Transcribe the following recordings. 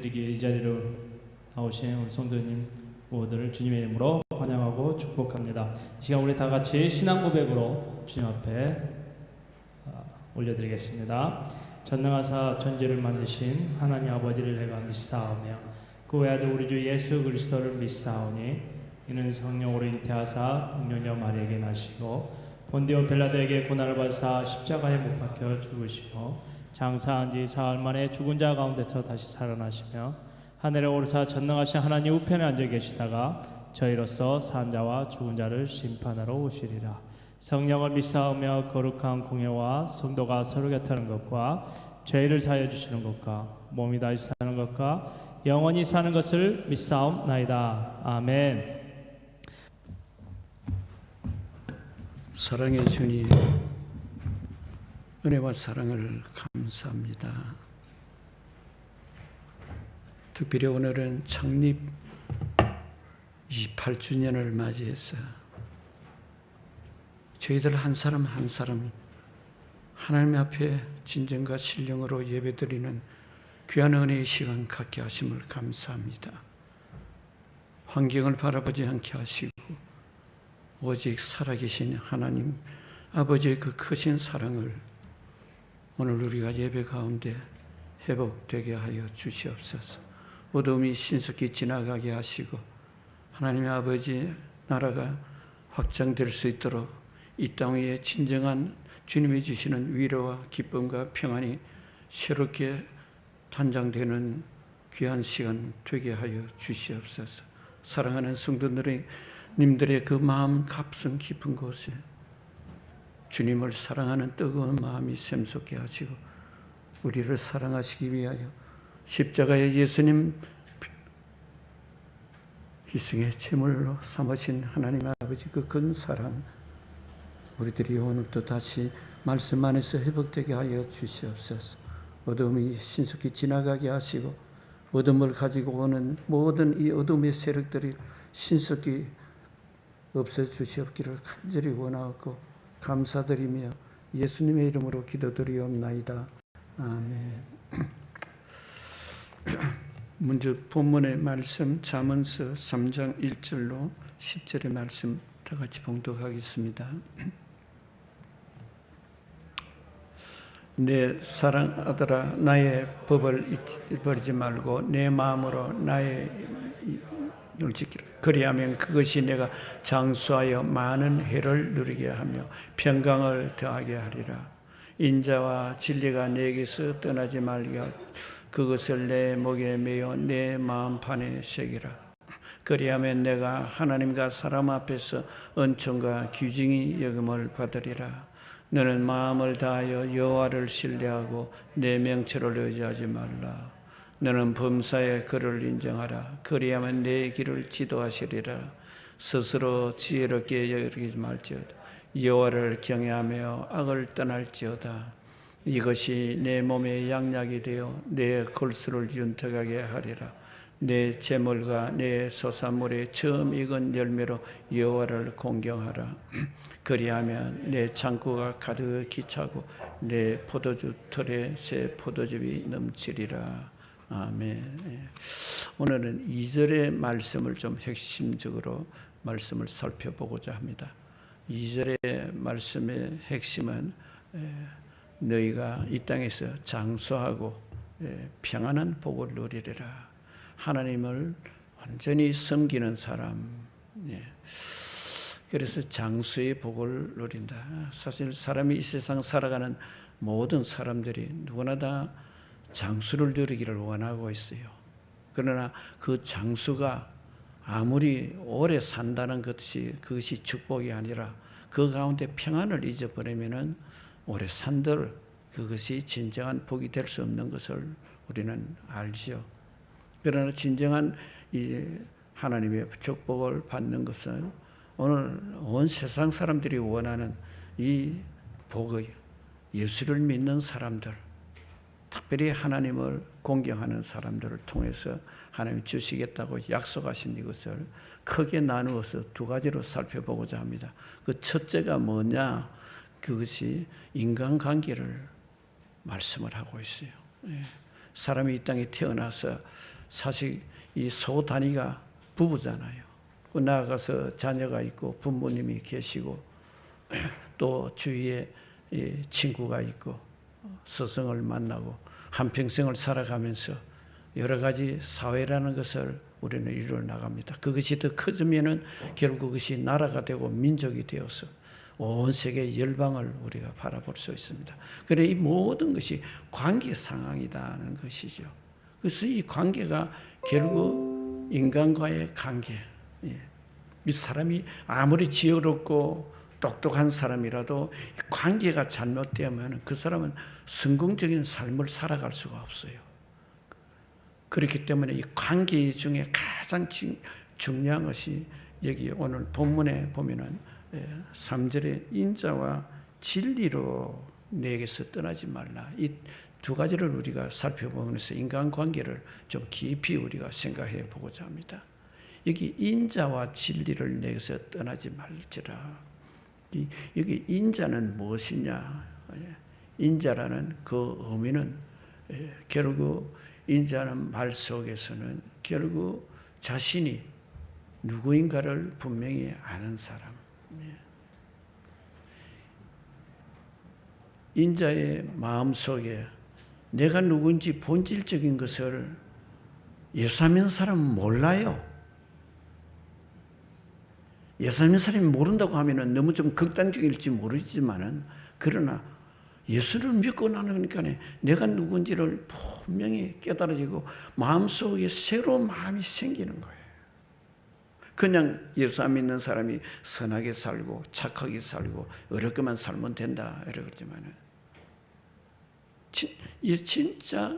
예배드리기 이 자리로 나오신 우리 성도님 모두를 주님의 이름으로 환영하고 축복합니다. 이 시간 우리 다 같이 신앙 고백으로 주님 앞에 올려드리겠습니다. 전능하사 천지를 만드신 하나님 아버지를 내가 믿사오며 그 외아들 우리 주 예수 그리스도를 믿사오니 이는 성령으로 잉태하사 동정녀 마리아에게 나시고 본디오 빌라도에게 고난을 받으사 십자가에 못 박혀 죽으시고 장사한 지 사흘 만에 죽은 자 가운데서 다시 살아나시며 하늘에 오르사 전능하신 하나님 우편에 앉아 계시다가 저희로서 산 자와 죽은 자를 심판하러 오시리라. 성령을 믿사오며 거룩한 공예와 성도가 서로 곁하는 것과 죄를 사하여 주시는 것과 몸이 다시 사는 것과 영원히 사는 것을 믿사옵나이다. 아멘. 사랑의 주님, 은혜와 사랑을 감사합니다. 특별히 오늘은 창립 28주년을 맞이해서 저희들 한 사람 한 사람 하나님 앞에 진정과 신령으로 예배드리는 귀한 은혜의 시간 갖게 하심을 감사합니다. 환경을 바라보지 않게 하시고 오직 살아계신 하나님 아버지의 그 크신 사랑을 오늘 우리가 예배 가운데 회복되게 하여 주시옵소서. 어둠이 신속히 지나가게 하시고 하나님의 아버지 나라가 확장될 수 있도록 이 땅 위에 진정한 주님이 주시는 위로와 기쁨과 평안이 새롭게 단장되는 귀한 시간 되게 하여 주시옵소서. 사랑하는 성도님들의 그 마음 값은 깊은 곳에 주님을 사랑하는 뜨거운 마음이 샘솟게 하시고 우리를 사랑하시기 위하여 십자가에 예수님 희생의 제물로 삼으신 하나님 아버지 그 큰 사랑 우리들이 오늘도 다시 말씀 안에서 회복되게 하여 주시옵소서. 어둠이 신속히 지나가게 하시고 어둠을 가지고 오는 모든 이 어둠의 세력들이 신속히 없애주시옵기를 간절히 원하고 감사드리며 예수님의 이름으로 기도드리옵나이다. 아멘. 먼저 본문의 말씀 잠언서 3장 1절로 10절의 말씀 다 같이 봉독하겠습니다. 내 사랑하더라 나의 법을 잊어버리지 말고 내 마음으로 나의 율을 지키라. 그리하면 그것이 내가 장수하여 많은 해를 누리게 하며 평강을 더하게 하리라. 인자와 진리가 내게서 떠나지 말게 하고 그것을 내 목에 메어 내 마음판에 새기라. 그리하면 내가 하나님과 사람 앞에서 은총과 귀중히 여김을 받으리라. 너는 마음을 다하여 여호와를 신뢰하고 내 명철을 의지하지 말라. 너는 범사의 그를 인정하라. 그리하면 내 길을 지도하시리라. 스스로 지혜롭게 여기지 말지어다. 여호와를 경외하며 악을 떠날지어다. 이것이 내 몸에 양약이 되어 내 골수를 윤택하게 하리라. 내 재물과 내 소산물의 처음 익은 열매로 여호와를 공경하라. 그리하면 내 창고가 가득히 차고 내 포도주 털에 새 포도즙이 넘치리라. 아멘. 오늘은 2절의 말씀을 좀 핵심적으로 말씀을 살펴보고자 합니다. 2절의 말씀의 핵심은 너희가 이 땅에서 장수하고 평안한 복을 누리리라. 하나님을 완전히 섬기는 사람. 그래서 장수의 복을 누린다. 사실 사람이 이 세상 살아가는 모든 사람들이 누구나 다 장수를 누리기를 원하고 있어요. 그러나 그 장수가 아무리 오래 산다는 그것이 축복이 아니라 그 가운데 평안을 잊어버리면은 오래 산들 그것이 진정한 복이 될 수 없는 것을 우리는 알죠. 그러나 진정한 이 하나님의 축복을 받는 것은 오늘 온 세상 사람들이 원하는 이 복의 예수를 믿는 사람들, 특별히 하나님을 공경하는 사람들을 통해서 하나님 주시겠다고 약속하신 이것을 크게 나누어서 두 가지로 살펴보고자 합니다. 그 첫째가 뭐냐? 그것이 인간관계를 말씀을 하고 있어요. 사람이 이 땅에 태어나서 사실 이 소 단위가 부부잖아요. 나아가서 자녀가 있고 부모님이 계시고 또 주위에 친구가 있고 스승을 만나고 한평생을 살아가면서 여러 가지 사회라는 것을 우리는 이루어 나갑니다. 그것이 더 커지면은 결국 그것이 나라가 되고 민족이 되어서 온 세계 열방을 우리가 바라볼 수 있습니다. 그래 이 모든 것이 관계 상황이라는 것이죠. 그래서 이 관계가 결국 인간과의 관계. 이 사람이 아무리 지혜롭고 똑똑한 사람이라도 관계가 잘못되면 그 사람은 성공적인 삶을 살아갈 수가 없어요. 그렇기 때문에 이 관계 중에 가장 중요한 것이 여기 오늘 본문에 보면은 3절에 인자와 진리로 내게서 떠나지 말라. 이 두 가지를 우리가 살펴보면서 인간관계를 좀 깊이 우리가 생각해 보고자 합니다. 여기 인자와 진리를 내게서 떠나지 말지라. 여기 인자는 무엇이냐? 인자라는 그 의미는 결국 인자는 말 속에서는 결국 자신이 누구인가를 분명히 아는 사람. 인자의 마음속에 내가 누군지 본질적인 것을 예수 믿는 사람은 몰라요. 예수 믿는 사람이 모른다고 하면 너무 좀 극단적일지 모르지만은 그러나 예수를 믿고 나니까 내가 누군지를 분명히 깨달아지고 마음속에 새로운 마음이 생기는 거예요. 그냥 예수 안 믿는 사람이 선하게 살고 착하게 살고 어렵게만 살면 된다 이래 그러지만은 진짜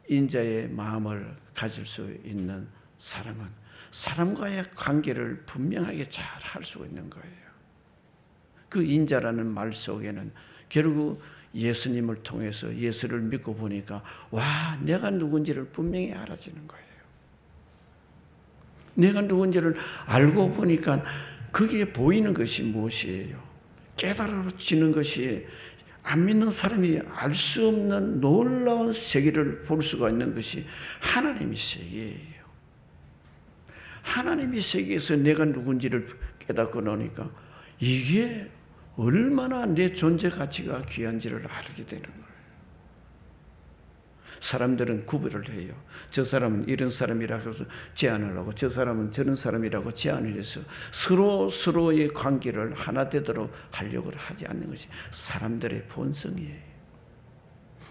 인자의 마음을 가질 수 있는 사람은 사람과의 관계를 분명하게 잘 할 수 있는 거예요. 그 인자라는 말 속에는 결국 예수님을 통해서 예수를 믿고 보니까 와, 내가 누군지를 분명히 알아지는 거예요. 내가 누군지를 알고 보니까 거기에 보이는 것이 무엇이에요? 깨달아지는 것이 안 믿는 사람이 알 수 없는 놀라운 세계를 볼 수가 있는 것이 하나님의 세계예요. 하나님의 세계에서 내가 누군지를 깨닫고 나니까 이게 얼마나 내 존재 가치가 귀한지를 알게 되는 거예요. 사람들은 구별을 해요. 저 사람은 이런 사람이라고 해서 제안을 하고 저 사람은 저런 사람이라고 제안을 해서 서로의 관계를 하나 되도록 하려고 하지 않는 것이 사람들의 본성이에요.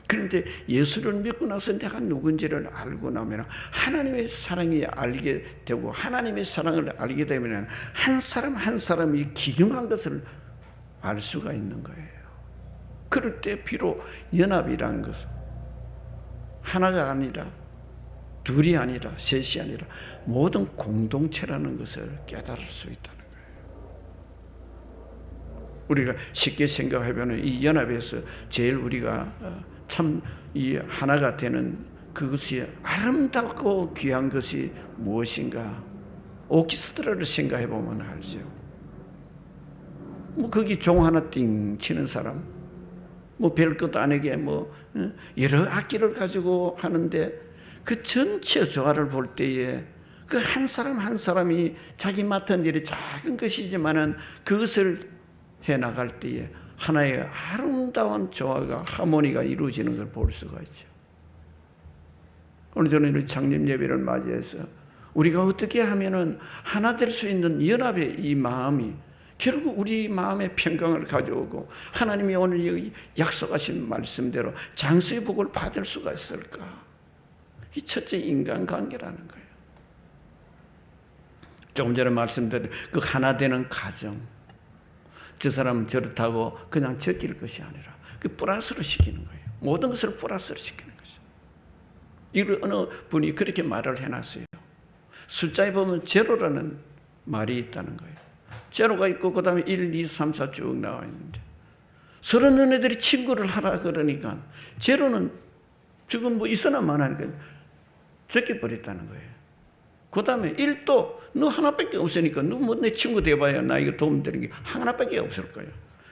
그런데 예수를 믿고 나서 내가 누군지를 알고 나면 하나님의 사랑이 알게 되고 하나님의 사랑을 알게 되면 한 사람 한 사람이 기중한 것을 알 수가 있는 거예요. 그럴 때 비록 연합이라는 것은 하나가 아니라 둘이 아니라 셋이 아니라 모든 공동체라는 것을 깨달을 수 있다는 거예요. 우리가 쉽게 생각해보면 이 연합에서 제일 우리가 참 이 하나가 되는 그것이 아름답고 귀한 것이 무엇인가? 오케스트라를 생각해보면 알죠. 뭐 거기 종 하나 띵 치는 사람, 뭐 별것 아니게 뭐 여러 악기를 가지고 하는데 그 전체 조화를 볼 때에 그 한 사람 한 사람이 자기 맡은 일이 작은 것이지만은 그것을 해 나갈 때에 하나의 아름다운 조화가 하모니가 이루어지는 걸 볼 수가 있죠. 오늘 저는 우리 창립 예배를 맞이해서 우리가 어떻게 하면은 하나 될 수 있는 연합의 이 마음이 결국 우리 마음의 평강을 가져오고 하나님이 오늘 여기 약속하신 말씀대로 장수의 복을 받을 수가 있을까? 이 첫째 인간관계라는 거예요. 조금 전에 말씀드린 그 하나 되는 가정. 저 사람은 저렇다고 그냥 제낄 것이 아니라 그 플러스로 시키는 거예요. 모든 것을 플러스로 시키는 것이죠. 이걸 어느 분이 그렇게 말을 해놨어요. 숫자에 보면 제로라는 말이 있다는 거예요. 제로가 있고 그 다음에 1, 2, 3, 4 쭉 나와 있는데 서로 너네들이 친구를 하라 그러니까 제로는 지금 뭐 있으나 마나니까 제껴버렸다는 거예요. 그 다음에 1도 너 하나밖에 없으니까 너 뭐 내 친구 돼봐야 나에게 도움 되는 게 하나밖에 없을 거예요.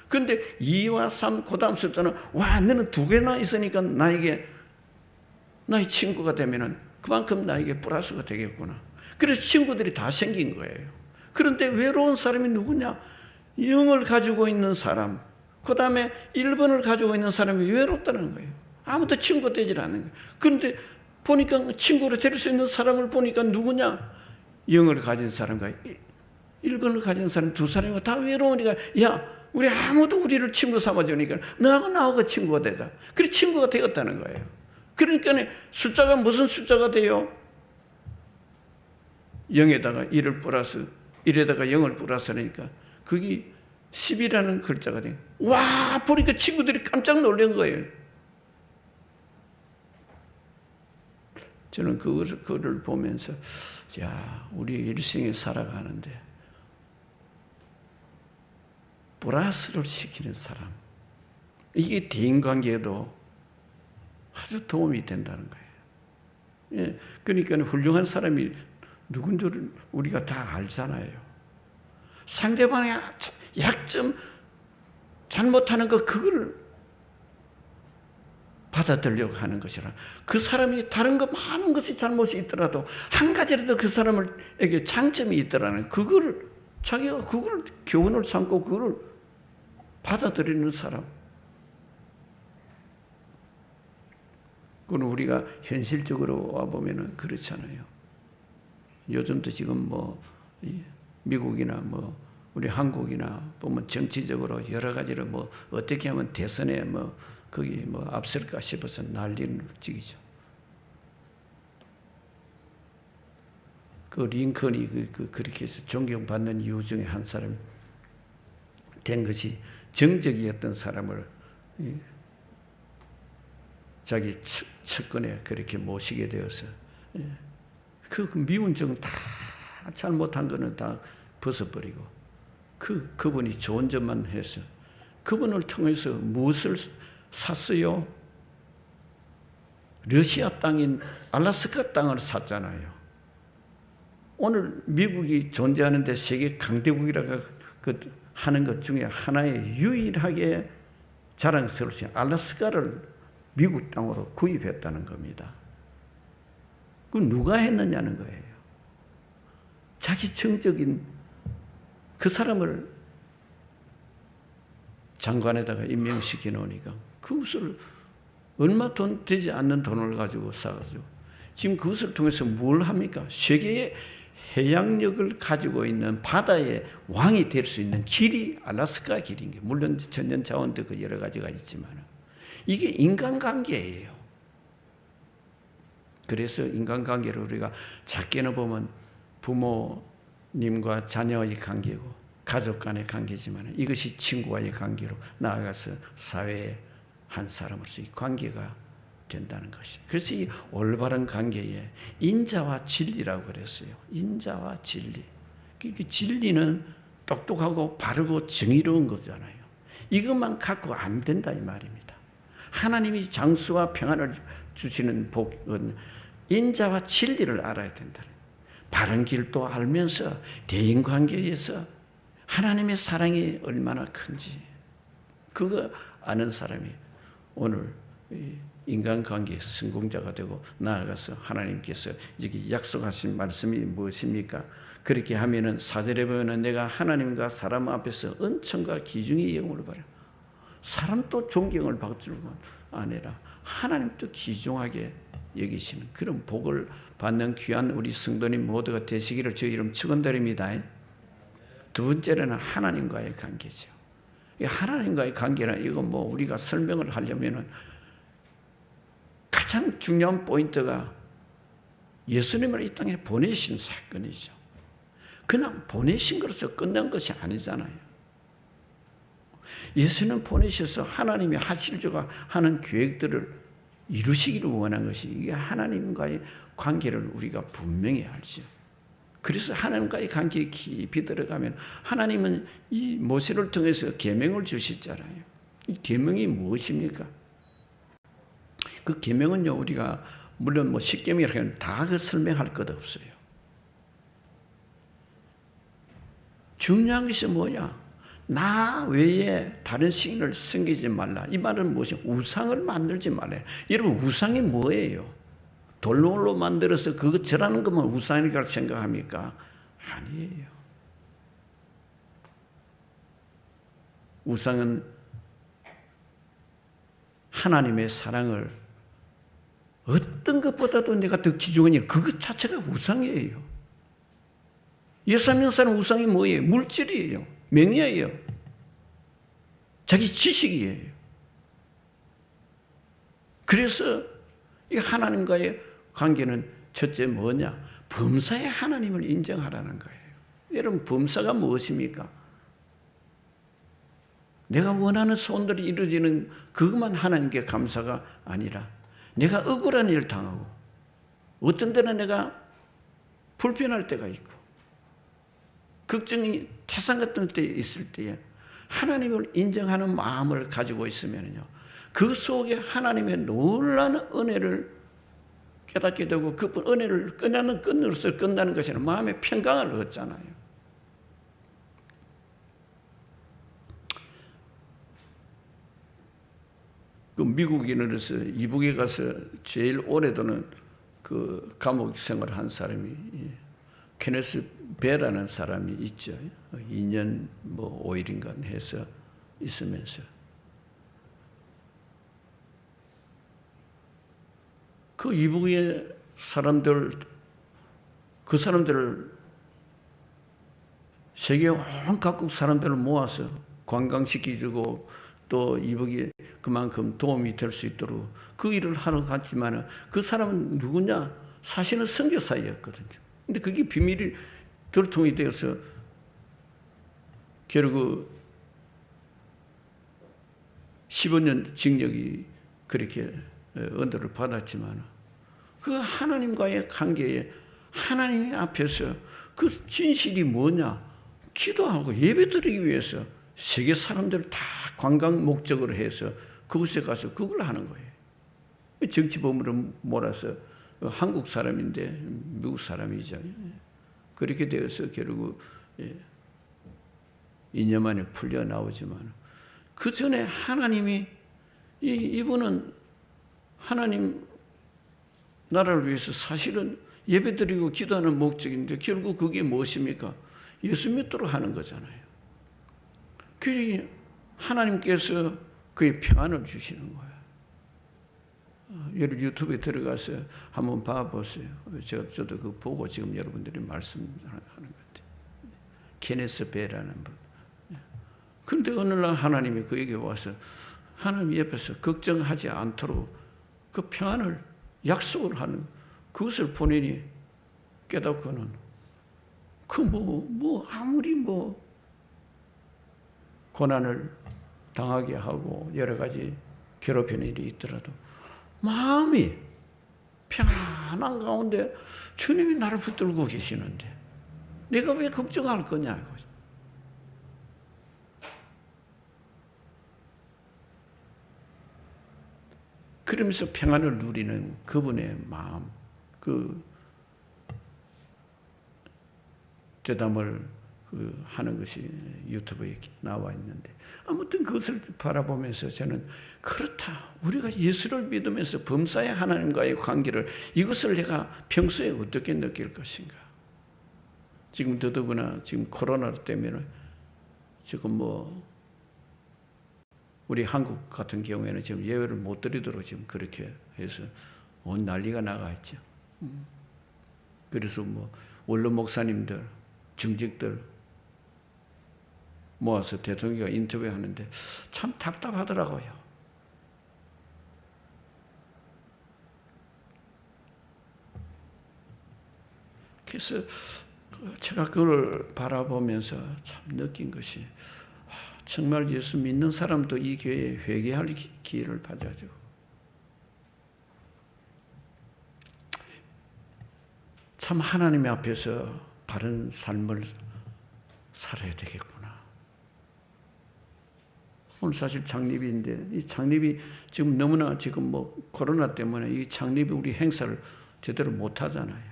그런데 2와 3, 그 다음 숫자는 와 너는 두 개나 있으니까 나에게 나의 친구가 되면은 그만큼 나에게 플러스가 되겠구나. 그래서 친구들이 다 생긴 거예요. 그런데 외로운 사람이 누구냐? 0을 가지고 있는 사람, 그 다음에 1번을 가지고 있는 사람이 외롭다는 거예요. 아무도 친구가 되질 않는 거예요. 그런데 보니까 친구로 될 수 있는 사람을 보니까 누구냐? 0을 가진 사람과 1번을 가진 사람 두 사람이 다 외로우니까, 야, 우리 아무도 우리를 친구 삼아주니까 너하고 나하고 친구가 되자. 그래 친구가 되었다는 거예요. 그러니까 숫자가 무슨 숫자가 돼요? 0에다가 1을 플러스 1에다가 0을 플러스 하니까 그게 10이라는 글자가 돼요. 와, 보니까 친구들이 깜짝 놀란 거예요. 저는 그거를 보면서, 야, 우리 일생에 살아가는데 플러스를 시키는 사람, 이게 대인관계에도 아주 도움이 된다는 거예요. 예, 그러니까 훌륭한 사람이 누군지를 우리가 다 알잖아요. 상대방의 약점, 잘못하는 거, 그걸 받아들이려고 하는 것이라. 그 사람이 다른 거 많은 것이 잘못이 있더라도 한 가지라도 그 사람에게 장점이 있더라는, 그거를 자기가 그걸 교훈을 삼고 그걸 받아들이는 사람. 그건 우리가 현실적으로 와 보면은 그렇잖아요. 요즘도 지금 뭐 미국이나 뭐 우리 한국이나 보면 정치적으로 여러 가지로 뭐 어떻게 하면 대선에 뭐 거기 뭐 앞설까 싶어서 난리는 찍이죠. 그 링컨이 그렇게 해서 존경받는 이유 중에 한 사람 된 것이 정적이었던 사람을 자기 측근에 그렇게 모시게 되어서 그 미운정 다 잘못한 거는 다 벗어버리고 그분이 좋은 점만 해서 그분을 통해서 무엇을 샀어요? 러시아 땅인 알래스카 땅을 샀잖아요. 오늘 미국이 존재하는데 세계 강대국이라고 하는 것 중에 하나의 유일하게 자랑스러울 수 있는 알래스카를 미국 땅으로 구입했다는 겁니다. 그 누가 했느냐는 거예요. 자기 정적인 그 사람을 장관에다가 임명시켜 놓으니까 그것을 얼마 돈 되지 않는 돈을 가지고 사가지고 지금 그것을 통해서 뭘 합니까? 세계의 해양력을 가지고 있는 바다의 왕이 될 수 있는 길이 알래스카 길인 게, 물론 천연 자원도 그 여러 가지가 있지만 이게 인간관계예요. 그래서 인간관계를 우리가 작게는 보면 부모님과 자녀의 관계고 가족 간의 관계지만 이것이 친구와의 관계로 나아가서 사회의 한 사람으로서의 관계가 된다는 것이. 그래서 이 올바른 관계에 인자와 진리라고 그랬어요. 인자와 진리. 진리는 똑똑하고 바르고 정의로운 거잖아요. 이것만 갖고 안 된다 이 말입니다. 하나님이 장수와 평안을 주시는 복은 인자와 진리를 알아야 된다. 바른 길도 알면서 대인관계에서 하나님의 사랑이 얼마나 큰지 그거 아는 사람이 오늘 인간관계의 성공자가 되고 나아가서 하나님께서 이제 약속하신 말씀이 무엇입니까? 그렇게 하면은 4절에 보면은 내가 하나님과 사람 앞에서 은총과 기중의 영을 받아. 사람도 존경을 받을 뿐 아니라 하나님도 귀중하게 여기시는 그런 복을 받는 귀한 우리 성도님 모두가 되시기를 주의 이름 축원드립니다. 두 번째는 하나님과의 관계죠. 하나님과의 관계는 이건 뭐 우리가 설명을 하려면은 가장 중요한 포인트가 예수님을 이 땅에 보내신 사건이죠. 그냥 보내신 것으로 끝난 것이 아니잖아요. 예수님 보내셔서 하나님이 하시려고 하는 계획들을 이루시기를 원한 것이 이게 하나님과의 관계를 우리가 분명히 알죠. 그래서 하나님과의 관계에 깊이 들어가면 하나님은 이 모세를 통해서 계명을 주셨잖아요. 이 계명이 무엇입니까? 그 계명은요 우리가 물론 뭐 10계명이라고 하면 다 그 설명할 것 없어요. 중요한 것이 뭐냐? 나 외에 다른 신을 섬기지 말라. 이 말은 무엇이냐? 우상을 만들지 말라. 여러분 우상이 뭐예요? 돌로 만들어서 그거 절하는 것만 우상이라고 생각합니까? 아니에요. 우상은 하나님의 사랑을 어떤 것보다도 내가 더 귀중하니 그것 자체가 우상이에요. 예수 믿는 사람 우상이 뭐예요? 물질이에요. 명예예요. 자기 지식이에요. 그래서 이 하나님과의 관계는 첫째 뭐냐? 범사의 하나님을 인정하라는 거예요. 여러분, 범사가 무엇입니까? 내가 원하는 소원들이 이루어지는 그것만 하나님께 감사가 아니라 내가 억울한 일을 당하고 어떤 때는 내가 불편할 때가 있고 걱정이 태산 같은 때 있을 때에 하나님을 인정하는 마음을 가지고 있으면요, 그 속에 하나님의 놀라운 은혜를 깨닫게 되고 그 은혜를 끝나는 끈으로서 끝나는 것이 아니라 마음의 평강을 얻잖아요. 그 미국인으로서 이북에 가서 제일 오래도는 그 감옥 생활을 한 사람이 케네스 베라는 사람이 있죠. 2년 5일인가 해서 있으면서 그 이북의 사람들, 그 사람들을 세계 온 각국 사람들을 모아서 관광시키고 또 이북이 그만큼 도움이 될 수 있도록 그 일을 하러 갔지만 그 사람은 누구냐? 사실은 선교사였거든요. 근데 그게 비밀이 들통이 되어서 결국 15년 징역이 그렇게 언도를 받았지만 그 하나님과의 관계에 하나님 앞에서 그 진실이 뭐냐? 기도하고 예배드리기 위해서 세계 사람들을 다 관광 목적으로 해서 그곳에 가서 그걸 하는 거예요. 정치범으로 몰아서 한국 사람인데 미국 사람이죠. 그렇게 되어서 결국 2년 만에 풀려 나오지만 그 전에 하나님이 이분은 하나님 나라를 위해서 사실은 예배드리고 기도하는 목적인데 결국 그게 무엇입니까? 예수 믿도록 하는 거잖아요. 그러니 하나님께서 그의 평안을 주시는 거예요. 여러분 유튜브에 들어가서 한번 봐보세요. 저도 그거 보고 지금 여러분들이 말씀하는 것 같아요. 케네스 베라는 분. 그런데 어느 날 하나님이 그에게 와서 하나님 옆에서 걱정하지 않도록 그 평안을 약속을 하는 그것을 본인이 깨닫고는 아무리 고난을 당하게 하고 여러 가지 괴롭히는 일이 있더라도 마음이 평안한 가운데 주님이 나를 붙들고 계시는데 내가 왜 걱정할 거냐. 그러면서 평안을 누리는 그분의 마음, 그 대담을 하는 것이 유튜브에 나와 있는데 아무튼 그것을 바라보면서 저는 그렇다. 우리가 예수를 믿으면서 범사의 하나님과의 관계를 이것을 내가 평소에 어떻게 느낄 것인가. 지금 더더구나 지금 코로나 때문에 지금 우리 한국 같은 경우에는 지금 예외를 못 드리도록 지금 그렇게 해서 온 난리가 나가 있죠. 그래서 원로 목사님들, 중직들 모아서 대통령이 인터뷰하는데 참 답답하더라고요. 그래서 제가 그걸 바라보면서 참 느낀 것이 정말 예수 믿는 사람도 이 교회에 회개할 기회를 받아줘. 참 하나님 앞에서 바른 삶을 살아야 되겠구나. 오늘 사실 창립인데 이 창립이 지금 너무나 지금 코로나 때문에 이 창립이 우리 행사를 제대로 못 하잖아요.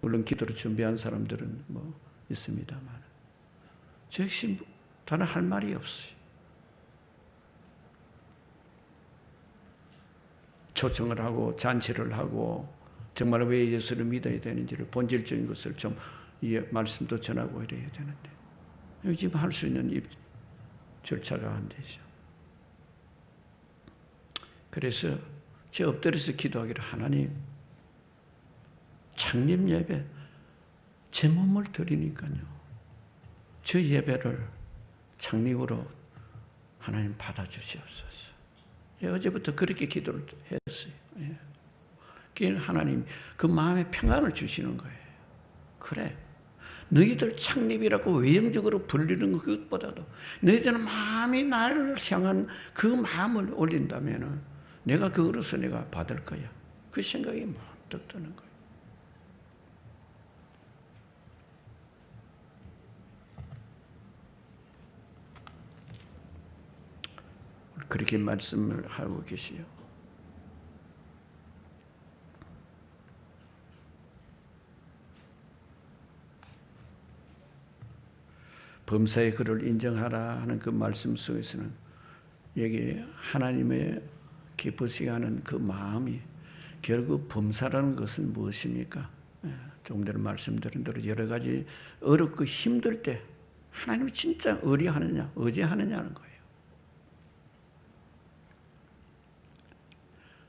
물론 기도로 준비한 사람들은 있습니다만 저 역시 다른 할 말이 없어요. 초청을 하고 잔치를 하고 정말 왜 예수를 믿어야 되는지를 본질적인 것을 좀 이 말씀도 전하고 이래야 되는데 지금 할 수 있는 이 절차가 안 되죠. 그래서 제 엎드려서 기도하기를 하나님 창립 예배 제 몸을 드리니까요. 저 예배를 창립으로 하나님 받아주시옵소서. 예, 어제부터 그렇게 기도를 했어요. 예. 하나님 그 마음에 평안을 주시는 거예요. 그래. 너희들 창립이라고 외형적으로 불리는 것보다도 너희들은 마음이 나를 향한 그 마음을 올린다면 내가 그거로서 내가 받을 거야. 그 생각이 문득 드는 거예요. 그렇게 말씀을 하고 계시요. 범사의 그를 인정하라 하는 그 말씀 속에서는 여기 하나님의 기쁘시게 하는 그 마음이 결국 범사라는 것은 무엇입니까? 조금 전에 말씀드린 대로 여러 가지 어렵고 힘들 때 하나님이 진짜 의뢰하느냐, 의지하느냐는 거예요.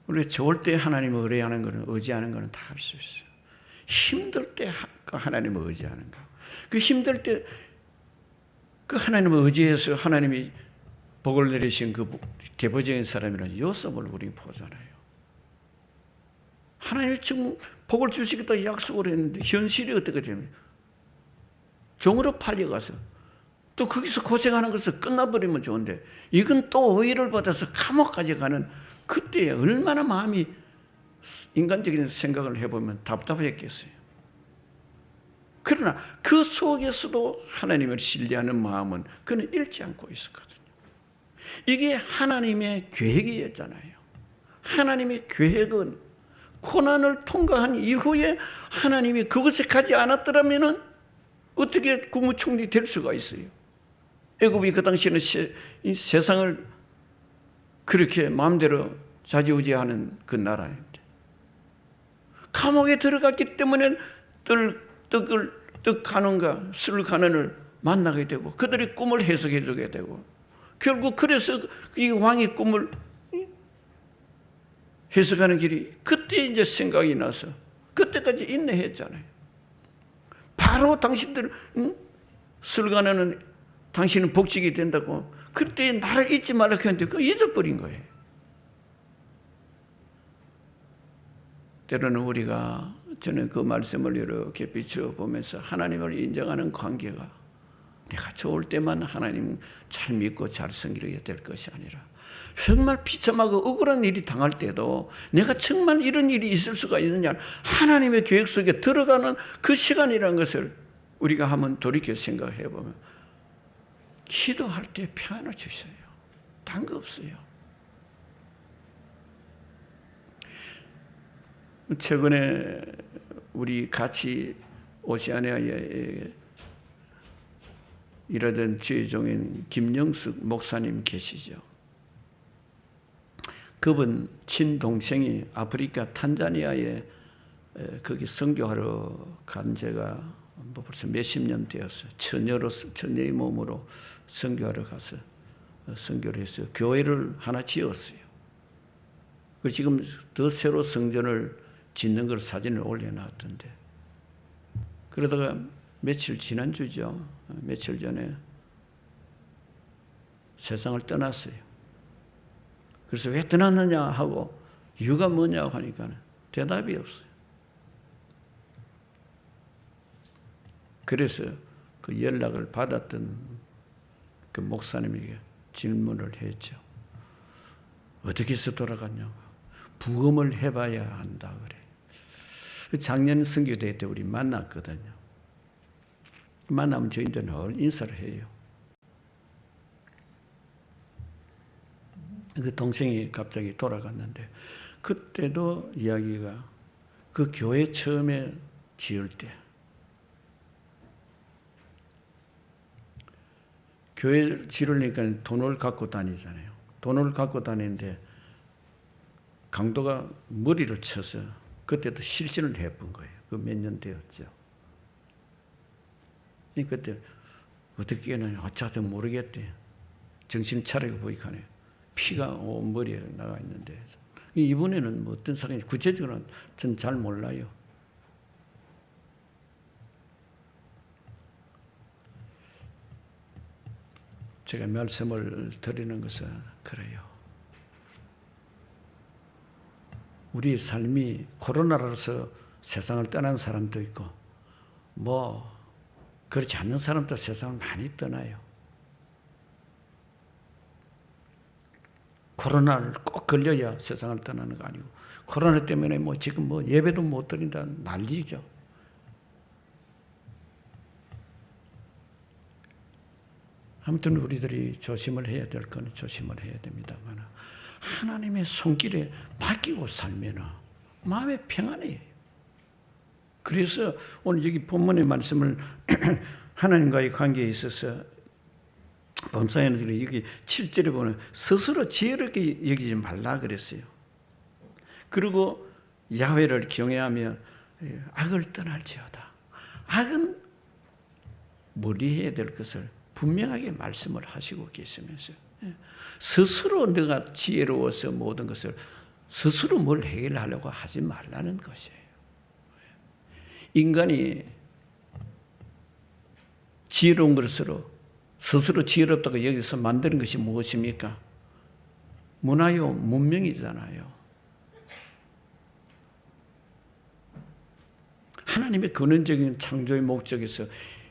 우리가 좋을 때 하나님을 의뢰하는 것은, 의지하는 것은 다 할 수 있어요. 힘들 때 하나님을 의지하는 거. 그 힘들 때 그 하나님을 의지해서 하나님이 복을 내리신 그 대표적인 사람이라는 요셉을 우리 보잖아요. 하나님이 지금 복을 주시겠다 약속을 했는데 현실이 어떻게 됩니까? 종으로 팔려가서 또 거기서 고생하는 것을 끝나버리면 좋은데 이건 또 오해를 받아서 감옥까지 가는 그때에 얼마나 마음이 인간적인 생각을 해보면 답답했겠어요. 그러나 그 속에서도 하나님을 신뢰하는 마음은 그는 잃지 않고 있었거든요. 이게 하나님의 계획이었잖아요. 하나님의 계획은 고난을 통과한 이후에 하나님이 그것에 가지 않았더라면 어떻게 국무총리 될 수가 있어요? 애굽이 그 당시에는 세상을 그렇게 마음대로 좌지우지하는 그 나라인데 감옥에 들어갔기 때문에 떡 가는가 술 가는을 만나게 되고 그들의 꿈을 해석해 주게 되고 결국 그래서 이 왕의 꿈을 해석하는 길이 그때 이제 생각이 나서 그때까지 인내했잖아요. 바로 당신들 술 가는은 당신은 복직이 된다고 그때 나를 잊지 말라고 했는데 그거 잊어버린 거예요. 때로는 우리가 저는 그 말씀을 이렇게 비춰보면서 하나님을 인정하는 관계가 내가 좋을 때만 하나님 잘 믿고 잘 섬기게 될 것이 아니라 정말 비참하고 억울한 일이 당할 때도 내가 정말 이런 일이 있을 수가 있느냐 하나님의 계획 속에 들어가는 그 시간이라는 것을 우리가 한번 돌이켜 생각해 보면 기도할 때 평안을 주셔요. 단 거 없어요. 최근에 우리 같이 오시아니아에 일하던 주의종인 김영숙 목사님 계시죠. 그분 친동생이 아프리카 탄자니아에 거기 선교하러 간 지가 벌써 몇십 년 되었어요. 처녀의 몸으로 선교하러 가서 선교를 했어요. 교회를 하나 지었어요. 그리고 지금 더 새로 성전을 짓는 걸 사진을 올려놨던데 그러다가 지난주죠. 며칠 전에 세상을 떠났어요. 그래서 왜 떠났느냐 하고 이유가 뭐냐고 하니까 대답이 없어요. 그래서 그 연락을 받았던 그 목사님에게 질문을 했죠. 어떻게 해서 돌아갔냐고. 부검을 해봐야 한다 그래. 작년 선교대회 때 우리 만났거든요. 만나면 저희들은 늘 인사를 해요. 그 동생이 갑자기 돌아갔는데 그때도 이야기가 그 교회 처음에 지을 때 교회 지르니까 돈을 갖고 다니잖아요. 돈을 갖고 다니는데 강도가 머리를 쳐서 그때도 실신을 해본 거예요. 그 몇 년 되었죠. 그때 어떻게 하냐 어차피 모르겠대. 정신 차리고 보니까 피가 온 머리에 나가 있는데 이번에는 뭐 어떤 사건이 구체적으로는 전 잘 몰라요. 제가 말씀을 드리는 것은 그래요. 우리 삶이 코로나로서 세상을 떠난 사람도 있고 뭐 그렇지 않는 사람도 세상을 많이 떠나요. 코로나를 꼭 걸려야 세상을 떠나는 거 아니고 코로나 때문에 뭐 지금 뭐 예배도 못 드린다 난리죠. 아무튼 우리들이 조심을 해야 될 건 조심을 해야 됩니다만 하나님의 손길에 맡기고 살면 마음의 평안이에요. 그래서 오늘 여기 본문의 말씀을 하나님과의 관계에 있어서 범사에는 여기 7절에 보면 스스로 지혜롭게 여기지 말라 그랬어요. 그리고 야훼를 경외하며 악을 떠날지어다. 악은 멀리해야 될 것을 분명하게 말씀을 하시고 계시면서 스스로 내가 지혜로워서 모든 것을 스스로 뭘 해결하려고 하지 말라는 것이에요. 인간이 지혜로운 것으로 스스로 지혜롭다고 여기서 만드는 것이 무엇입니까? 문화요, 문명이잖아요. 하나님의 근원적인 창조의 목적에서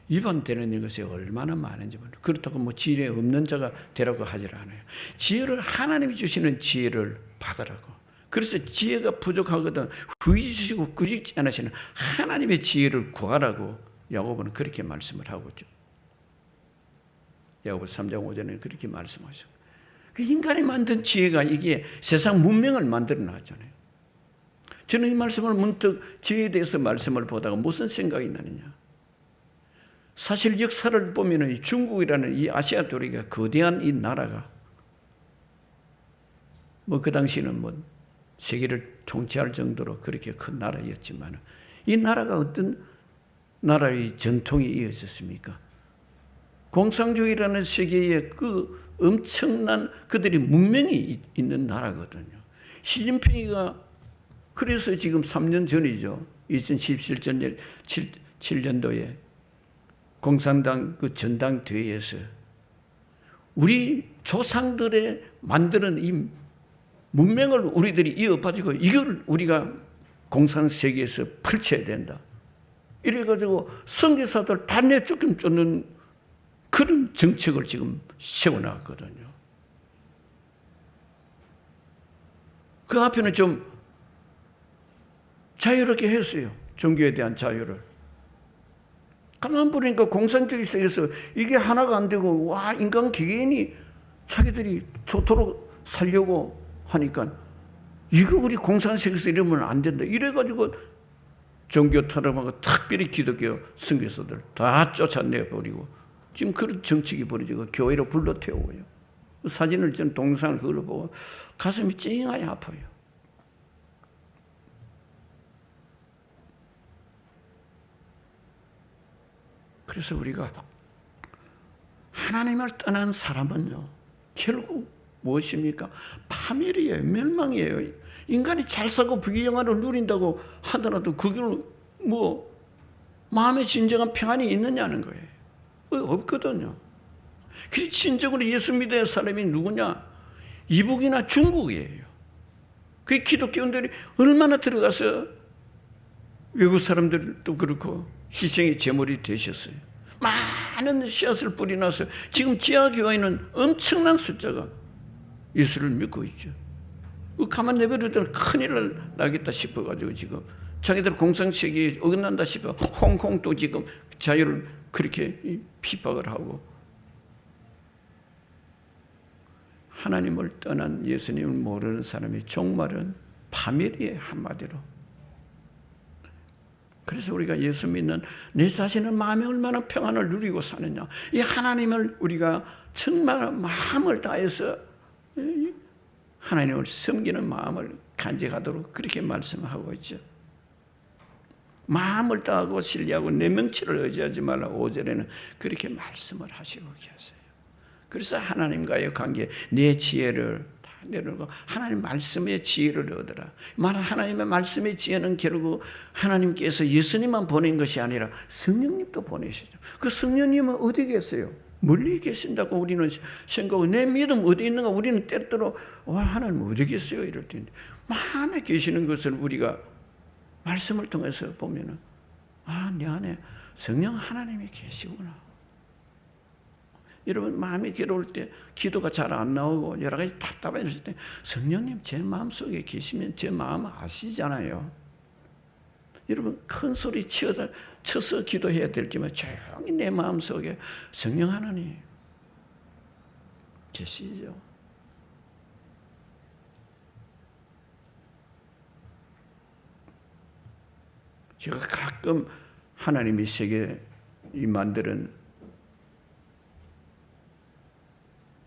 위반되는 것이 얼마나 많은지 모르겠어요. 그렇다고 뭐 지혜 없는 자가 되라고 하질 않아요. 지혜를 하나님이 주시는 지혜를 받으라고. 그래서 지혜가 부족하거든 후히 주시고 꾸짖지 않으시는 하나님의 지혜를 구하라고 야고보는 그렇게 말씀을 하고 있죠. 야고보 3장 5절에 그렇게 말씀하셔요. 그 인간이 만든 지혜가 이게 세상 문명을 만들어 놨잖아요. 저는 이 말씀을 문득 지혜에 대해서 말씀을 보다가 무슨 생각이 나느냐. 사실 역사를 보면 중국이라는 이 아시아 도리가 거대한 이 나라가 뭐 그 당시는 뭐 세계를 통치할 정도로 그렇게 큰 나라였지만 이 나라가 어떤 나라의 전통이 이어졌습니까? 공산주의라는 세계에 그 엄청난 그들이 문명이 있는 나라거든요. 시진핑이가 그래서 지금 3년 전이죠. 2017년도에 공산당 그 전당대회에서 우리 조상들의 만드는 이 문명을 우리들이 이어가지고 이걸 우리가 공산 세계에서 펼쳐야 된다. 이래가지고 선교사들 다 내쫓긴 쫓는 그런 정책을 지금 세워놨거든요. 그 앞에는 좀 자유롭게 했어요. 종교에 대한 자유를. 가만 보니까 공산주의 세계에서 이게 하나가 안 되고 와 인간 개개인이 자기들이 좋도록 살려고 하니까 이거 우리 공산 세계에서 이러면 안 된다. 이래가지고 종교 탄압하고 특별히 기독교 선교사들 다 쫓아내버리고 지금 그런 정책이 벌어지고 교회로 불러 태우고요. 사진을 전 동영상을 그걸로 보고 가슴이 찡하게 아파요. 그래서 우리가 하나님을 떠난 사람은요 결국 무엇입니까? 파멸이에요. 멸망이에요. 인간이 잘 사고 부귀영화를 누린다고 하더라도 그걸 뭐 마음의 진정한 평안이 있느냐는 거예요. 없거든요. 그 진정으로 예수 믿어야 사람이 누구냐? 이북이나 중국이에요. 그 기독교인들이 얼마나 들어가서 외국 사람들도 그렇고 희생의 제물이 되셨어요. 많은 씨앗을 뿌리나서 지금 지하교회는 엄청난 숫자가 예수를 믿고 있죠. 가만 내버려두면 큰일 나겠다 싶어가지고 지금 자기들 공산세계에 어긋난다 싶어 홍콩도 지금 자유를 그렇게 핍박을 하고 하나님을 떠난 예수님을 모르는 사람의 종말은 파멸이에요. 한마디로. 그래서 우리가 예수 믿는 내 자신은 마음에 얼마나 평안을 누리고 사느냐. 이 하나님을 우리가 정말 마음을 다해서 하나님을 섬기는 마음을 간직하도록 그렇게 말씀하고 있죠. 마음을 다하고 신뢰하고 내 명치를 의지하지 말라. 5절에는 그렇게 말씀을 하시고 계세요. 그래서 하나님과의 관계, 내 지혜를 다 내려놓고 하나님 말씀의 지혜를 얻으라. 하나님의 말씀의 지혜는 결국 하나님께서 예수님만 보낸 것이 아니라 성령님도 보내시죠. 그 성령님은 어디 계세요? 멀리 계신다고 우리는 생각하고, 내 믿음 어디 있는가 우리는 때때로 하나님 어디 계세요? 이럴 때 마음에 계시는 것을 우리가 말씀을 통해서 보면은 내 안에 성령 하나님이 계시구나. 여러분 마음이 괴로울 때 기도가 잘 안 나오고 여러 가지 답답해질 때 성령님 제 마음속에 계시면 제 마음 아시잖아요. 여러분 큰 소리 쳐서 기도해야 될지만 조용히 내 마음속에 성령 하나님 계시죠. 제가 가끔 하나님이 세계 만드는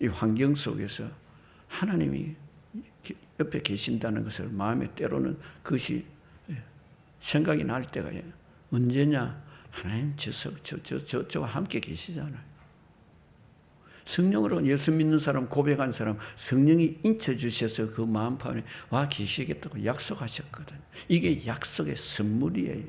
이 환경 속에서 하나님이 옆에 계신다는 것을 마음에 때로는 그것이 생각이 날 때가 언제냐? 하나님 저와 함께 계시잖아요. 성령으로 예수 믿는 사람, 고백한 사람 성령이 인쳐주셔서 그 마음판에 와 계시겠다고 약속하셨거든요. 이게 약속의 선물이에요.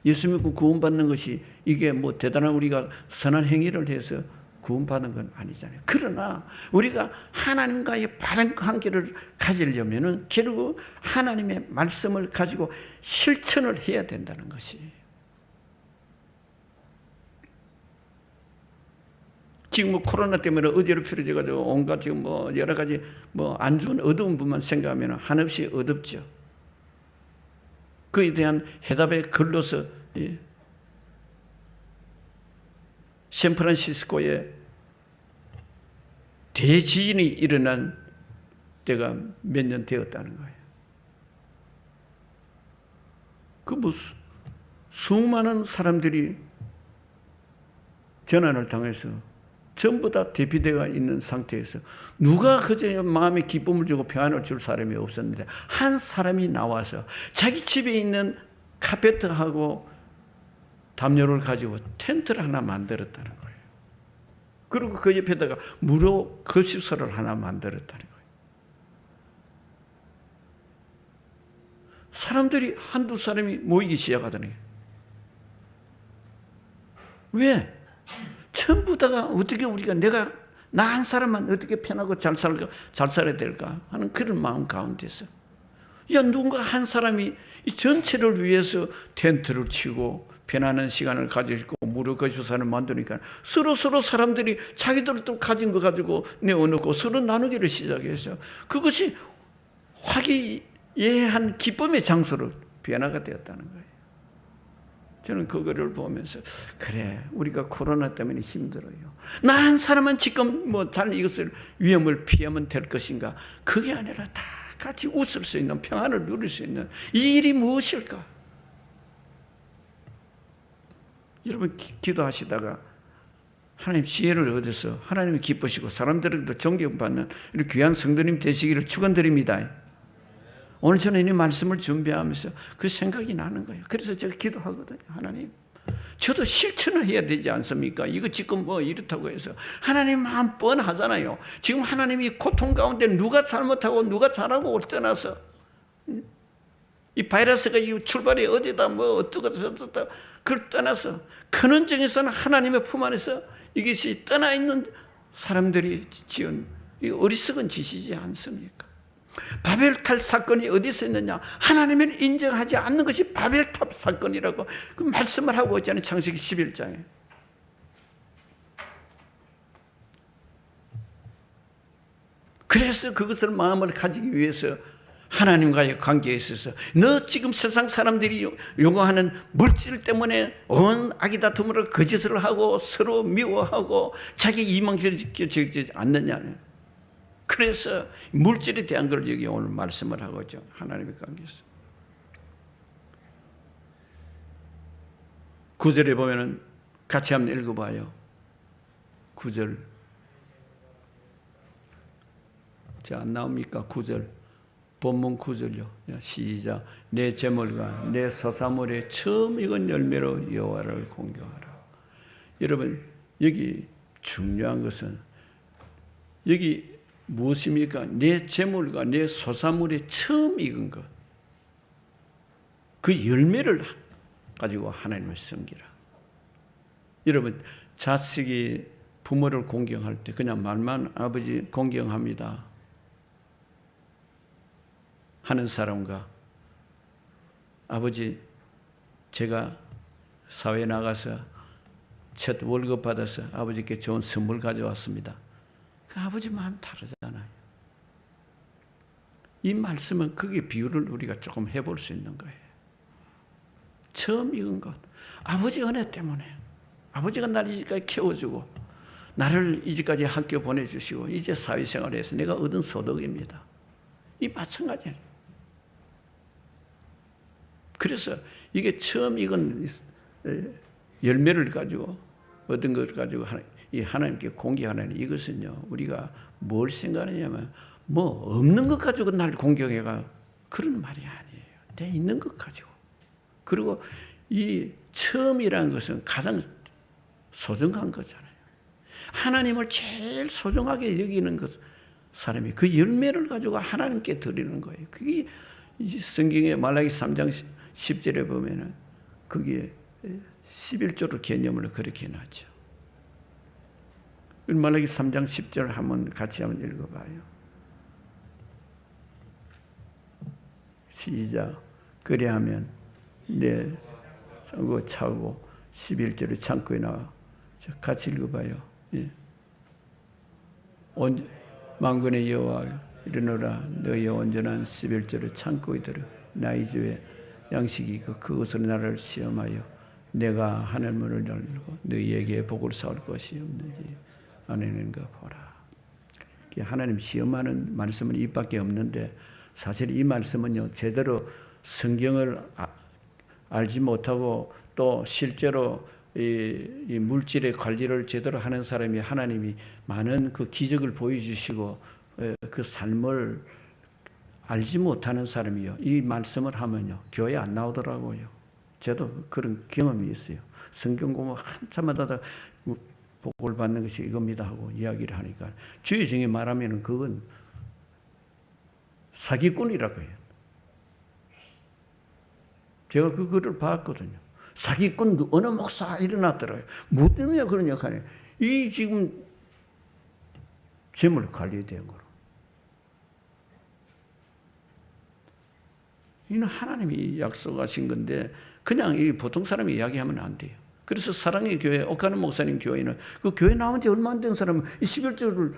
예수 믿고 구원받는 것이 이게 뭐 대단한 우리가 선한 행위를 해서 구원받는 건 아니잖아요. 그러나 우리가 하나님과의 바른 관계를 가지려면은 결국 하나님의 말씀을 가지고 실천을 해야 된다는 것이. 지금 뭐 코로나 때문에 어지럽혀져 가지고 온갖 지금 뭐 여러 가지 뭐 안 좋은 어두운 부분만 생각하면 한없이 어둡죠. 그에 대한 해답의 글로서 샌프란시스코에 대지진이 일어난 때가 몇 년 되었다는 거예요. 그 뭐 수많은 사람들이 전환을 당해서 전부 다 대피되어 있는 상태에서 누가 그저 마음에 기쁨을 주고 평안을 줄 사람이 없었는데 한 사람이 나와서 자기 집에 있는 카페트하고 담요를 가지고 텐트를 하나 만들었다는 거예요. 그리고 그 옆에다가 무료 거시설을 하나 만들었다는 거예요. 사람들이 한두 사람이 모이기 시작하더니 왜? 전부 다가 어떻게 우리가 나 한 사람만 어떻게 편하고 잘 살아야 될까 하는 그런 마음 가운데서 누군가 한 사람이 이 전체를 위해서 텐트를 치고 편안한 시간을 가지고 무료 거시설을 만드니까 서로 사람들이 자기들도 가진 거 가지고 내어놓고 서로 나누기를 시작해서 그것이 화기애애한 기쁨의 장소로 변화가 되었다는 거예요. 저는 그거를 보면서 그래 우리가 코로나 때문에 힘들어요. 나 한 사람은 지금 뭐 잘 이것을 위험을 피하면 될 것인가? 그게 아니라 다 같이 웃을 수 있는 평안을 누릴 수 있는 이 일이 무엇일까? 여러분 기도하시다가 하나님 지혜를 얻어서 하나님이 기쁘시고 사람들에게도 존경받는 이렇게 귀한 성도님 되시기를 축원드립니다. 오늘 저는 이 말씀을 준비하면서 그 생각이 나는 거예요. 그래서 제가 기도하거든요. 하나님, 저도 실천을 해야 되지 않습니까? 이거 지금 뭐 이렇다고 해서 하나님 마음 뻔하잖아요. 지금 하나님이 고통 가운데 누가 잘못하고 누가 잘하고 떠나서 이 바이러스가 이 출발이 어디다 뭐 어떻다 그걸 떠나서 근원적에서는 하나님의 품 안에서 이것이 떠나 있는 사람들이 지은 이 어리석은 짓이지 않습니까? 바벨탑 사건이 어디서 있느냐? 하나님을 인정하지 않는 것이 바벨탑 사건이라고 그 말씀을 하고 있잖아요. 창세기 11장에. 그래서 그것을 마음을 가지기 위해서 하나님과의 관계에 있어서 너 지금 세상 사람들이 요구하는 물질 때문에 온 아기다툼으로 거짓을 하고 서로 미워하고 자기 이망시키지 않느냐. 그래서 물질에 대한 걸 여기 오늘 말씀을 하고 있죠. 하나님의 관계에서. 9절에 보면은 같이 한번 읽어봐요. 9절. 자, 안 나옵니까? 9절. 본문 구절요. 시작. 내 재물과 내 소사물의 처음 익은 열매로 여호와를 공경하라. 여러분, 여기 중요한 것은 여기 무엇입니까? 내 재물과 내 소사물의 처음 익은 것. 그 열매를 가지고 하나님을 섬기라. 여러분, 자식이 부모를 공경할 때 그냥 말만 아버지 공경합니다 하는 사람과 아버지 제가 사회에 나가서 첫 월급 받아서 아버지께 좋은 선물 가져왔습니다. 그 아버지 마음 다르잖아요. 이 말씀은 그게 비유를 우리가 조금 해볼 수 있는 거예요. 처음 익은 것. 아버지 은혜 때문에. 아버지가 나를 이제까지 키워주고 나를 이제까지 학교 보내주시고 이제 사회생활을 해서 내가 얻은 소득입니다. 이 마찬가지예요. 그래서 이게 처음 익은 열매를 가지고 얻은 것을 가지고 이 하나님께 공경하는 이것은요, 우리가 뭘 생각하냐면 뭐 없는 것 가지고 날 공경해가 그런 말이 아니에요. 내 있는 것 가지고. 그리고 이 처음이라는 것은 가장 소중한 거잖아요. 하나님을 제일 소중하게 여기는 것, 사람이 그 열매를 가지고 하나님께 드리는 거예요. 그게 성경의 말라기 3장 10절에 보면은 그게 11조로 개념을 그렇게 해놨죠. 말라기 3장 10절 한번 같이 한번 읽어봐요. 시작. 그래하면 내 창고 차고 11절에 창고에 나와. 같이 읽어봐요. 예. 만군의 여호와 이르노라 너희 온전한 11절에 창고에 들어 나의 집에 양식이 있고 그것으로 나를 시험하여 내가 하늘 문을 열고 너희에게 복을 쌓을 것이 없는지 아내는가 보라. 하나님 시험하는 말씀은 이밖에 없는데 사실 이 말씀은요 제대로 성경을 알지 못하고 또 실제로 이 물질의 관리를 제대로 하는 사람이 하나님이 많은 그 기적을 보여주시고 그 삶을 알지 못하는 사람이요 이 말씀을 하면요 교회 안 나오더라고요. 저도 그런 경험이 있어요. 성경 공부 한참 하다가 복을 받는 것이 이겁니다 하고 이야기를 하니까 주의 중에 말하면 그건 사기꾼이라고 해요. 제가 그 글을 봤거든요. 사기꾼 어느 목사 일어났더라고요. 뭐 때문에 그런 역할이에요. 이 지금 재물 관리에 대한 거로. 이는 하나님이 약속하신 건데 그냥 이 보통 사람이 이야기하면 안 돼요. 그래서 사랑의 교회, 옥하는 목사님 교회는 그 교회 나온 지 얼마 안 된 사람은 이 11조를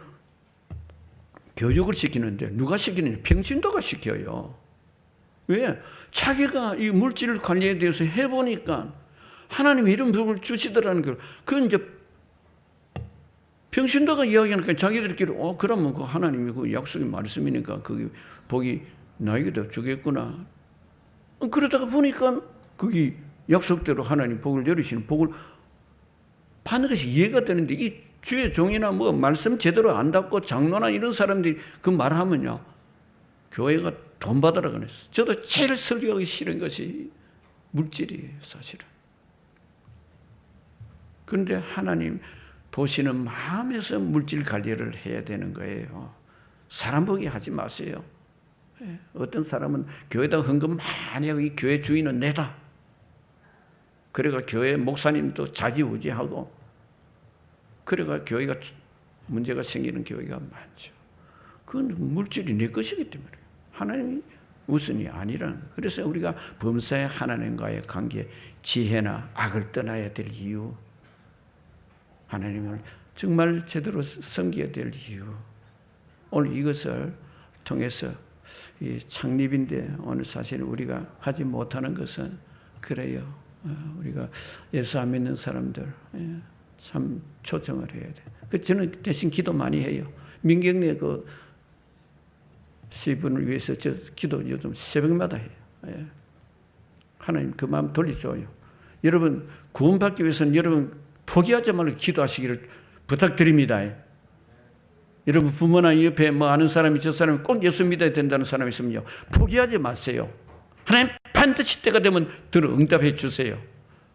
교육을 시키는데 누가 시키느냐? 평신도가 시켜요. 왜? 자기가 이 물질 관리에 대해서 해보니까 하나님이 이런 복을 주시더라는 걸. 그건 이제 평신도가 이야기하니까 자기들끼리 그러면 그 하나님이 그 약속의 말씀이니까 그게 복이 나에게도 주겠구나. 그러다가 보니까 그게 약속대로 하나님 복을 내리시는 복을 받는 것이 이해가 되는데 이 주의 종이나 뭐 말씀 제대로 안 듣고 장로나 이런 사람들이 그 말하면요 교회가 돈 받으라 그랬어. 저도 제일 설교하기 싫은 것이 물질이에요, 사실은. 그런데 하나님 보시는 마음에서 물질 관리를 해야 되는 거예요. 사람 보기 하지 마세요. 어떤 사람은 교회에다 헌금 많이 하고 이 교회 주인은 내다. 그래가 교회 목사님도 자지우지하고 그래가 교회가 문제가 생기는 교회가 많죠. 그건 물질이 내 것이기 때문에 하나님이 우선이 아니라는 거예요. 그래서 우리가 범사의 하나님과의 관계, 지혜나 악을 떠나야 될 이유, 하나님을 정말 제대로 섬겨야 될 이유, 오늘 이것을 통해서 이 창립인데 오늘 사실 우리가 하지 못하는 것은 그래요. 우리가 예수 안 믿는 사람들 참 초청을 해야 돼. 저는 대신 기도 많이 해요. 민경래 그 시분을 위해서 저 기도 요즘 새벽마다 해요. 하나님 그 마음 돌려줘요. 여러분 구원받기 위해서는 여러분 포기하지 말고 기도하시기를 부탁드립니다. 여러분 부모나 옆에 뭐 아는 사람이 저 사람이 꼭 예수 믿어야 된다는 사람이 있으면요, 포기하지 마세요. 하나님 반드시 때가 되면 들어 응답해 주세요.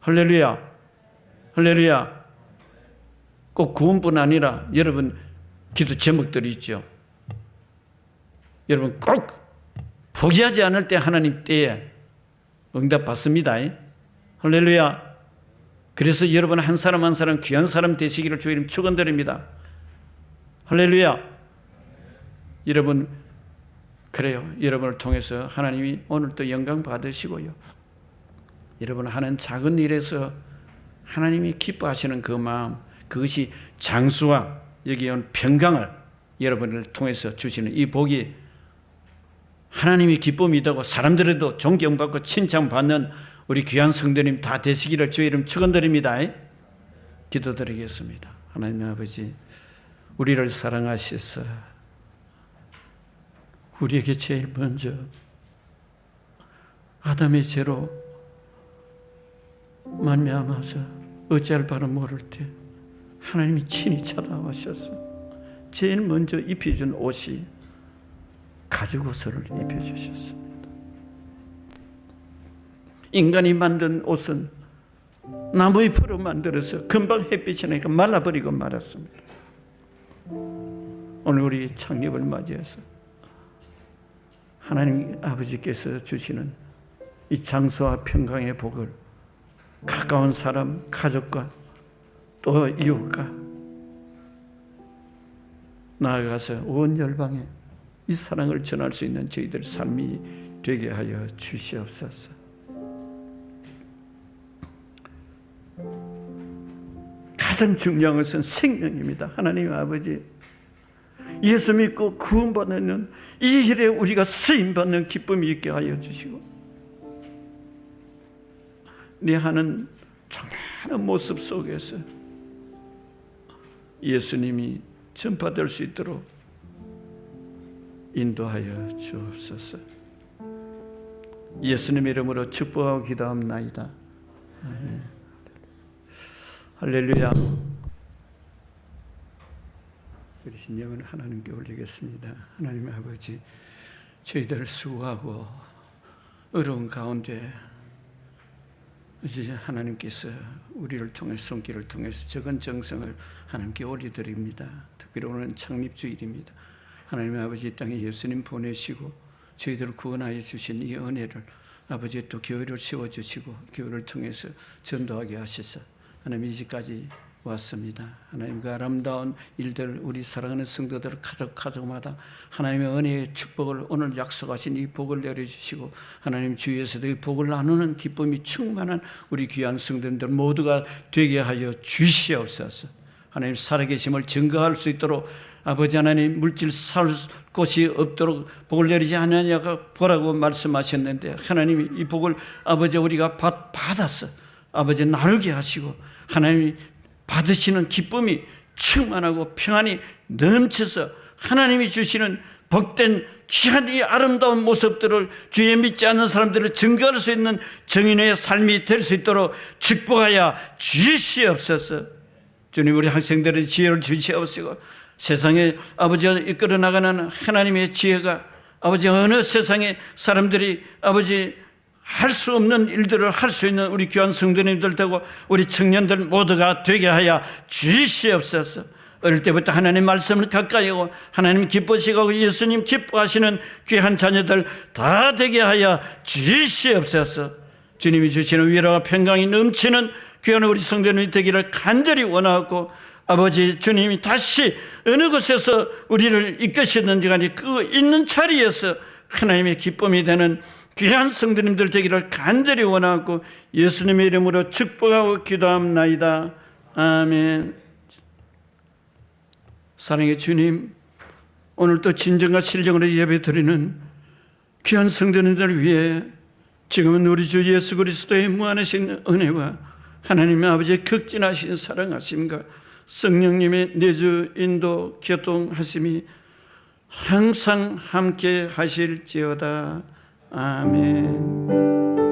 할렐루야. 할렐루야. 꼭 구원뿐 아니라 여러분 기도 제목들이 있죠. 여러분 꼭 포기하지 않을 때 하나님 때에 응답 받습니다. 할렐루야. 그래서 여러분 한 사람 한 사람 귀한 사람 되시기를 주의 이름 축원드립니다. 할렐루야. 여러분 그래요. 여러분을 통해서 하나님이 오늘 또 영광 받으시고요. 여러분 하는 작은 일에서 하나님이 기뻐하시는 그 마음, 그것이 장수와 여기 온 평강을 여러분을 통해서 주시는 이 복이 하나님이 기쁨이 되고 사람들에도 존경받고 칭찬받는 우리 귀한 성도님 다 되시기를 주의 이름 축원드립니다. 기도드리겠습니다. 하나님 아버지, 우리를 사랑하셔서 우리에게 제일 먼저 아담의 죄로 말미암아서 어찌할 바를 모를 때 하나님이 친히 찾아오셔서 제일 먼저 입혀준 옷이 가죽옷을 입혀주셨습니다. 인간이 만든 옷은 나무의 풀로 만들어서 금방 햇빛이 나니까 말라버리고 말았습니다. 오늘 우리 창립을 맞이해서 하나님 아버지께서 주시는 이 장수와 평강의 복을 가까운 사람, 가족과 또 이웃과 나아가서 온 열방에 이 사랑을 전할 수 있는 저희들 삶이 되게 하여 주시옵소서. 가장 중요한 것은 생명입니다. 하나님 아버지, 예수 믿고 구원받는 이 일에 우리가 쓰임받는 기쁨이 있게 하여 주시고 네 하는 정말 모습 속에서 예수님이 전파될 수 있도록 인도하여 주옵소서. 예수님의 이름으로 축복하고 기도합나이다. 아멘. 할렐루야. 드리신 영을 하나님께 올리겠습니다. 하나님 아버지, 저희들 수고하고 어려운 가운데 이제 하나님께서 우리를 통해 손길을 통해서 적은 정성을 하나님께 올려드립니다. 특별히 오늘은 창립주일입니다. 하나님 아버지, 이 땅에 예수님 보내시고 저희들을 구원하여 주신 이 은혜를 아버지 또 교회를 세워주시고 교회를 통해서 전도하게 하시사 하나님 이제까지 왔습니다. 하나님 그 아름다운 일들 우리 사랑하는 성도들 가족마다 하나님의 은혜의 축복을 오늘 약속하신 이 복을 내려주시고 하나님 주위에서도 이 복을 나누는 기쁨이 충만한 우리 귀한 성도들 모두가 되게 하여 주시옵소서. 하나님 살아계심을 증거할 수 있도록 아버지 하나님 물질 살 곳이 없도록 복을 내리지 않느냐고 보라고 말씀하셨는데 하나님이 이 복을 아버지 우리가 받아서 아버지 나누게 하시고 하나님이 받으시는 기쁨이 충만하고 평안이 넘쳐서 하나님이 주시는 복된 귀한 이 아름다운 모습들을 주에 믿지 않는 사람들을 증거할 수 있는 정인의 삶이 될 수 있도록 축복하여 주시옵소서. 주님 우리 학생들의 지혜를 주시옵시고 세상에 아버지가 이끌어 나가는 하나님의 지혜가 아버지 어느 세상에 사람들이 아버지 할 수 없는 일들을 할 수 있는 우리 귀한 성도님들 되고 우리 청년들 모두가 되게 하여 주시옵소서. 어릴 때부터 하나님 말씀을 가까이 하고 하나님 기뻐하시고 예수님 기뻐하시는 귀한 자녀들 다 되게 하여 주시옵소서. 주님이 주시는 위로와 평강이 넘치는 귀한 우리 성도님이 되기를 간절히 원하고 아버지 주님이 다시 어느 곳에서 우리를 이끄시든지 간에 그 있는 자리에서 하나님의 기쁨이 되는 귀한 성도님들 되기를 간절히 원하고 예수님의 이름으로 축복하고 기도합나이다. 아멘. 사랑의 주님, 오늘 또 진정과 실정으로 예배드리는 귀한 성도님들을 위해 지금은 우리 주 예수 그리스도의 무한하신 은혜와 하나님의 아버지의 극진하신 사랑하심과 성령님의 내주 인도 교통하심이 항상 함께 하실지어다. 아멘.